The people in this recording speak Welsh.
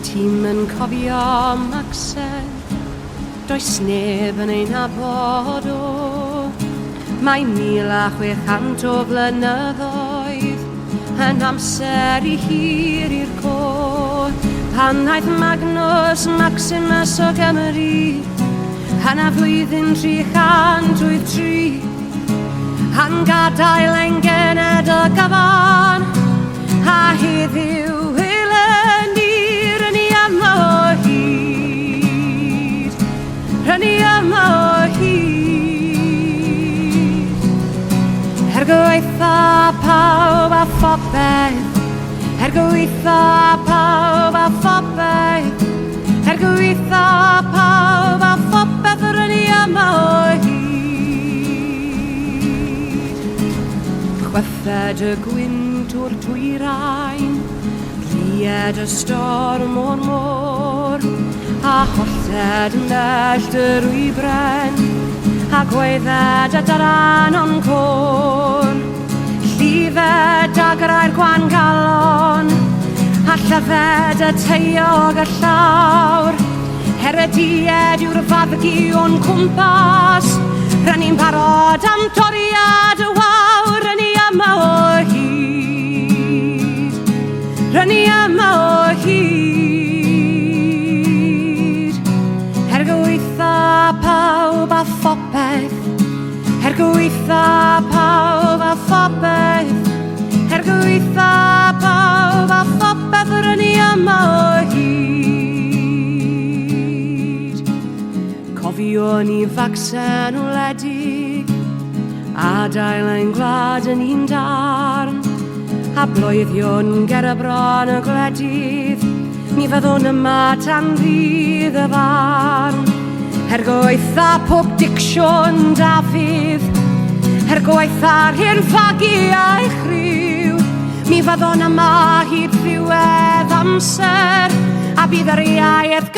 Ti'm yn cofio Macsen, does neb yn ein nabod o. Mae 1600 o flynyddoedd yn amser I hir i'r côr. Pan aeth Magnus Maximus o Gymru yn y flwyddyn 303, yn gadael ein genedl gyfan, a heddiw eleni ryni yma o hyd, ryni yma o hyd. Gweitha pawb a phobeth, gweitha pawb a phobeth, gweitha pawb a phobeth ryni yma o hyd. Chwythed y gwynt o'r dwyrain, lied y storm o'r môr, a holled yn dellt y rwybren, a gwedded y daran o'n cwr. Llifed a grau'r gwan galon, a llyfed y teiog y llawr. Heredied yw'r faddgu o'n cwmpas, ryni'n barod am toriad y wawr. Ryni yma o hyd, ryni yma o hyd. Gweitha pawb a phobeth, gweitha pawb a phobeth, gweitha pawb a phobeth ryni yma o hyd. Cofion I Facsen wledig, adael ein gwlad yn un darn, a bloeddion ger y bron y gwledydd, mi fyddwn yma tan ddydd y farn. Gweitha pob dicsiwn Dafydd, gweitha'r hyn fagu a'i chryw, mi fyddwn yma hyd ddiwedd amser, a bydd yr iaith